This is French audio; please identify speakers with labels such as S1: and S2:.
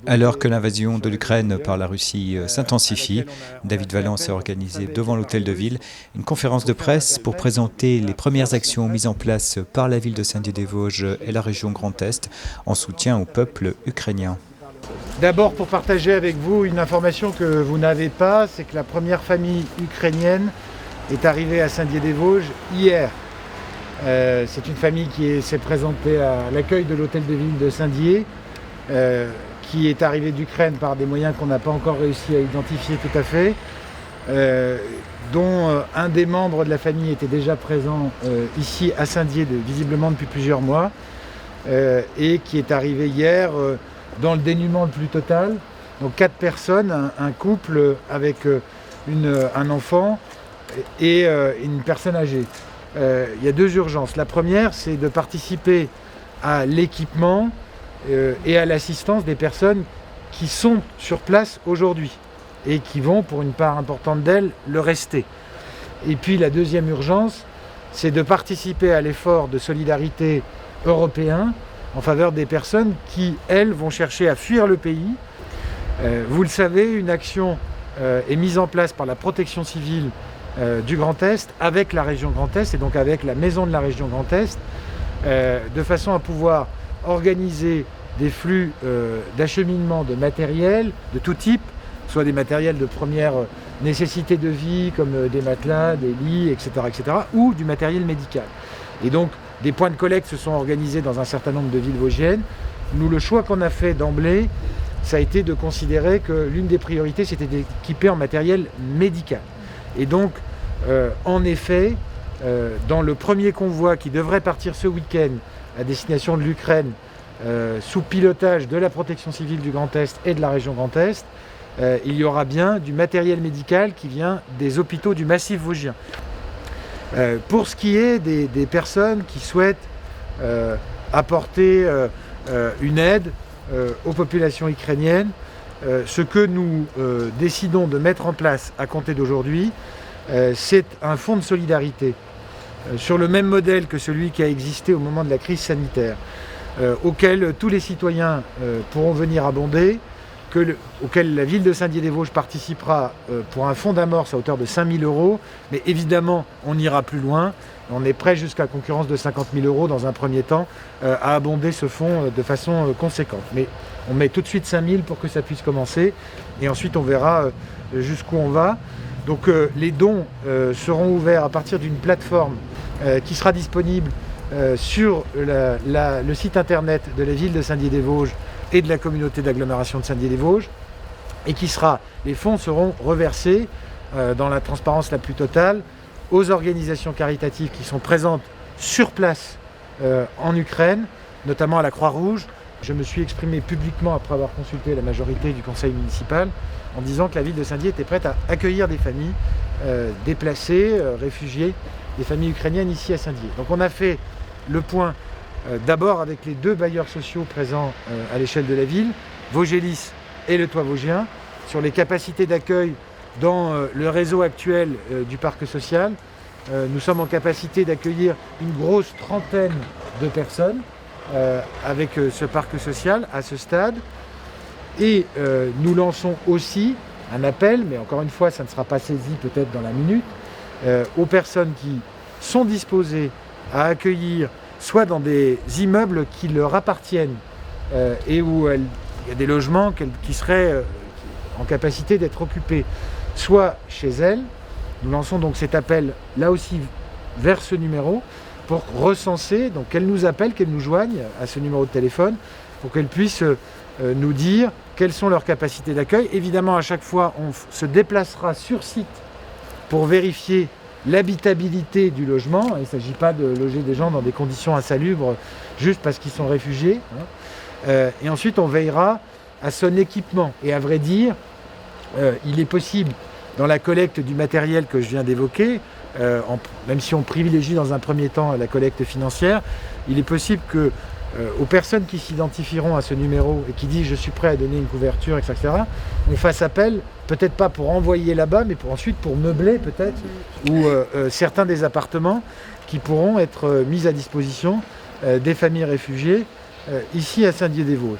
S1: Alors que l'invasion de l'Ukraine par la Russie s'intensifie, David Valence a organisé devant l'hôtel de ville une conférence de presse pour présenter les premières actions mises en place par la ville de Saint-Dié-des-Vosges et la région Grand Est en soutien au peuple ukrainien.
S2: D'abord, pour partager avec vous une information que vous n'avez pas, c'est que la première famille ukrainienne est arrivée à Saint-Dié-des-Vosges hier. C'est une famille qui s'est présentée à l'accueil de l'hôtel de ville de Saint-Dié, qui est arrivée d'Ukraine par des moyens qu'on n'a pas encore réussi à identifier tout à fait, dont un des membres de la famille était déjà présent ici à Saint-Dié, visiblement depuis plusieurs mois, et qui est arrivé hier dans le dénuement le plus total. Donc 4 personnes, un couple avec un enfant et une personne âgée. Il y a 2 urgences. La première, c'est de participer à l'équipement et à l'assistance des personnes qui sont sur place aujourd'hui et qui vont, pour une part importante d'elles, le rester. Et puis la deuxième urgence, c'est de participer à l'effort de solidarité européen en faveur des personnes qui, elles, vont chercher à fuir le pays. Vous le savez, une action est mise en place par la protection civile du Grand Est avec la région Grand Est et donc avec la maison de la région Grand Est, de façon à pouvoir organiser des flux d'acheminement de matériel de tout type, soit des matériels de première nécessité de vie comme des matelas, des lits, etc., ou du matériel médical. Et donc des points de collecte se sont organisés dans un certain nombre de villes vosgiennes. Nous, le choix qu'on a fait d'emblée, ça a été de considérer que l'une des priorités, c'était d'équiper en matériel médical. Et donc, en effet, dans le premier convoi qui devrait partir ce week-end à destination de l'Ukraine, sous pilotage de la protection civile du Grand Est et de la région Grand Est, il y aura bien du matériel médical qui vient des hôpitaux du massif vosgien. Pour ce qui est des personnes qui souhaitent apporter une aide aux populations ukrainiennes, ce que nous décidons de mettre en place à compter d'aujourd'hui, c'est un fonds de solidarité sur le même modèle que celui qui a existé au moment de la crise sanitaire, auquel tous les citoyens pourront venir abonder, auquel la ville de Saint-Dié-des-Vosges participera pour un fonds d'amorce à hauteur de 5 000 €. Mais évidemment, on ira plus loin. On est prêt jusqu'à concurrence de 50 000 € dans un premier temps à abonder ce fonds de façon conséquente. Mais on met tout de suite 5 000 pour que ça puisse commencer. Et ensuite, on verra jusqu'où on va. Donc les dons seront ouverts à partir d'une plateforme qui sera disponible sur le site internet de la ville de Saint-Dié-des-Vosges et de la communauté d'agglomération de Saint-Dié-des-Vosges, et les fonds seront reversés dans la transparence la plus totale aux organisations caritatives qui sont présentes sur place en Ukraine, notamment à la Croix-Rouge. Je me suis exprimé publiquement après avoir consulté la majorité du conseil municipal en disant que la ville de Saint-Dié était prête à accueillir des familles déplacées, réfugiées, des familles ukrainiennes ici à Saint-Dié. Donc on a fait le point d'abord avec les 2 bailleurs sociaux présents à l'échelle de la ville, Vosgelis et le Toit Vosgien, sur les capacités d'accueil dans le réseau actuel du parc social. Nous sommes en capacité d'accueillir une grosse trentaine de personnes avec ce parc social à ce stade. Et nous lançons aussi un appel, mais encore une fois, ça ne sera pas saisi peut-être dans la minute, aux personnes qui sont disposées à accueillir soit dans des immeubles qui leur appartiennent et où il y a des logements qui seraient en capacité d'être occupés, soit chez elles. Nous lançons donc cet appel là aussi vers ce numéro pour recenser, donc qu'elles nous appellent, qu'elles nous joignent à ce numéro de téléphone pour qu'elles puissent nous dire quelles sont leurs capacités d'accueil. Évidemment, à chaque fois, on se déplacera sur site pour vérifier l'habitabilité du logement. Il ne s'agit pas de loger des gens dans des conditions insalubres juste parce qu'ils sont réfugiés. Et ensuite, on veillera à son équipement. Et à vrai dire, il est possible, dans la collecte du matériel que je viens d'évoquer, même si on privilégie dans un premier temps la collecte financière, il est possible que aux personnes qui s'identifieront à ce numéro et qui disent je suis prêt à donner une couverture, etc., on fasse appel, peut-être pas pour envoyer là-bas, mais ensuite pour meubler peut-être, ou certains des appartements qui pourront être mis à disposition des familles réfugiées ici à Saint-Dié-des-Vosges.